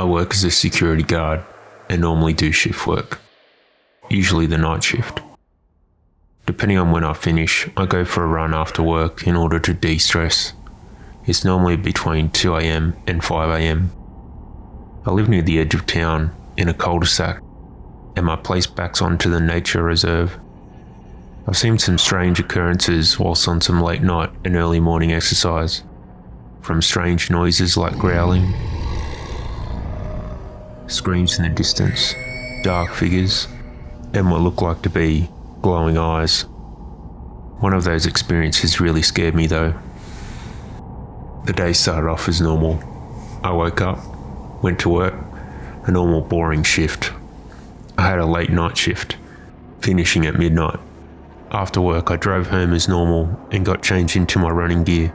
I work as a security guard and normally do shift work, usually the night shift. Depending on when I finish, I go for a run after work in order to de-stress. It's normally between 2 a.m. and 5 a.m. I live near the edge of town in a cul-de-sac, and my place backs onto the nature reserve. I've seen some strange occurrences whilst on some late night and early morning exercise, from strange noises like growling, screams in the distance, dark figures, and what look like to be glowing eyes. One of those experiences really scared me though. The day started off as normal. I woke up, went to work, a normal boring shift. I had a late night shift, finishing at midnight. After work I drove home as normal and got changed into my running gear.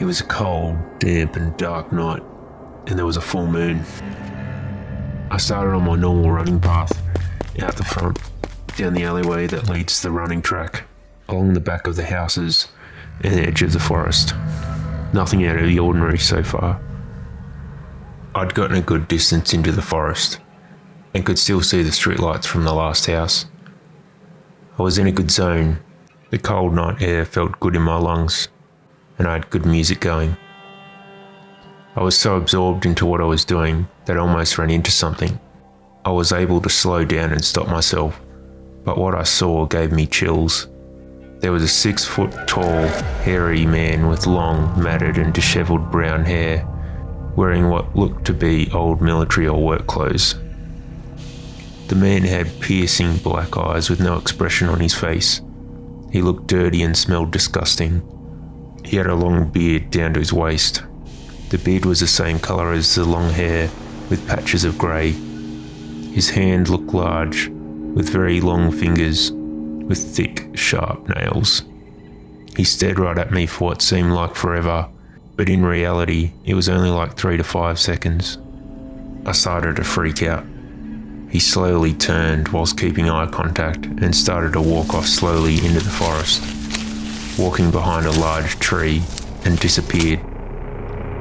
It was a cold, damp and dark night, and there was a full moon. I started on my normal running path, out the front, down the alleyway that leads to the running track, along the back of the houses and the edge of the forest. Nothing out of the ordinary so far. I'd gotten a good distance into the forest and could still see the streetlights from the last house. I was in a good zone. The cold night air felt good in my lungs, and I had good music going. I was so absorbed into what I was doing that I almost ran into something. I was able to slow down and stop myself, but what I saw gave me chills. There was a 6-foot tall, hairy man with long, matted and dishevelled brown hair, wearing what looked to be old military or work clothes. The man had piercing black eyes with no expression on his face. He looked dirty and smelled disgusting. He had a long beard down to his waist. The beard was the same colour as the long hair, with patches of grey. His hand looked large, with very long fingers, with thick, sharp nails. He stared right at me for what seemed like forever, but in reality, it was only like 3 to 5 seconds. I started to freak out. He slowly turned whilst keeping eye contact and started to walk off slowly into the forest, walking behind a large tree, and disappeared.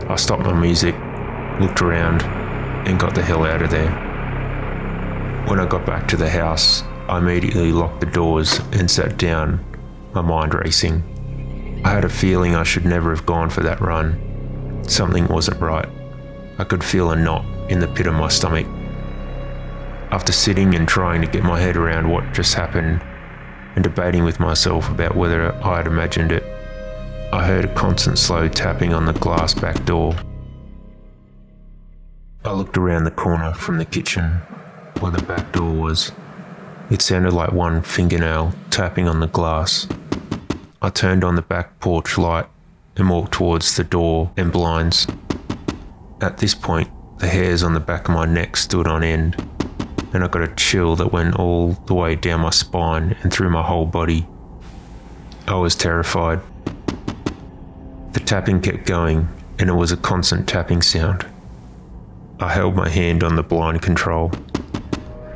I stopped my music, looked around, and got the hell out of there. When I got back to the house, I immediately locked the doors and sat down, my mind racing. I had a feeling I should never have gone for that run. Something wasn't right. I could feel a knot in the pit of my stomach. After sitting and trying to get my head around what just happened, and debating with myself about whether I had imagined it, I heard a constant slow tapping on the glass back door. I looked around the corner from the kitchen where the back door was. It sounded like one fingernail tapping on the glass. I turned on the back porch light and walked towards the door and blinds. At this point, the hairs on the back of my neck stood on end, and I got a chill that went all the way down my spine and through my whole body. I was terrified. The tapping kept going, and it was a constant tapping sound. I held my hand on the blind control,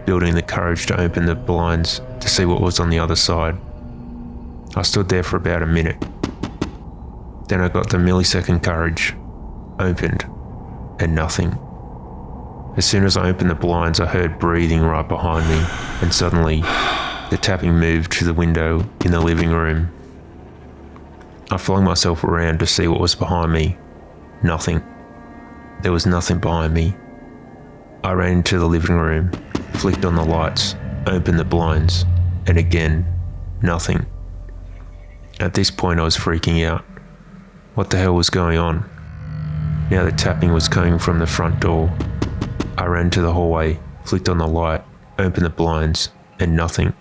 building the courage to open the blinds to see what was on the other side. I stood there for about a minute. Then I got the millisecond courage, opened, and nothing. As soon as I opened the blinds, I heard breathing right behind me, and suddenly, the tapping moved to the window in the living room. I flung myself around to see what was behind me. Nothing. There was nothing behind me. I ran into the living room, flicked on the lights, opened the blinds, and again, nothing. At this point I was freaking out. What the hell was going on? Now the tapping was coming from the front door. I ran to the hallway, flicked on the light, opened the blinds, and nothing.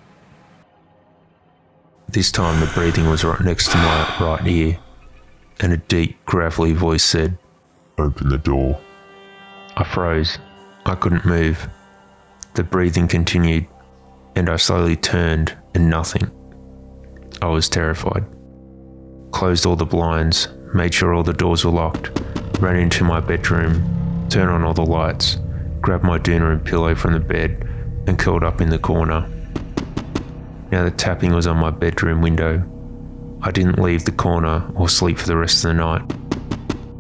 This time the breathing was right next to my right ear, and a deep, gravelly voice said, "Open the door." I froze. I couldn't move. The breathing continued, and I slowly turned, and nothing. I was terrified. Closed all the blinds, made sure all the doors were locked, ran into my bedroom, turned on all the lights, grabbed my doona and pillow from the bed, and curled up in the corner. Now the tapping was on my bedroom window. I didn't leave the corner or sleep for the rest of the night.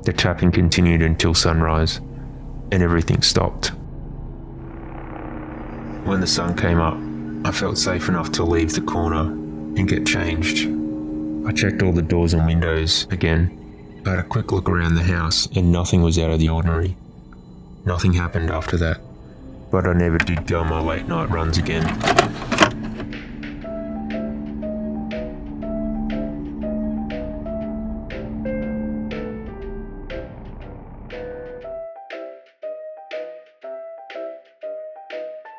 The tapping continued until sunrise, and everything stopped. When the sun came up, I felt safe enough to leave the corner and get changed. I checked all the doors and windows again. I had a quick look around the house and nothing was out of the ordinary. Nothing happened after that, but I never did go on my late night runs again.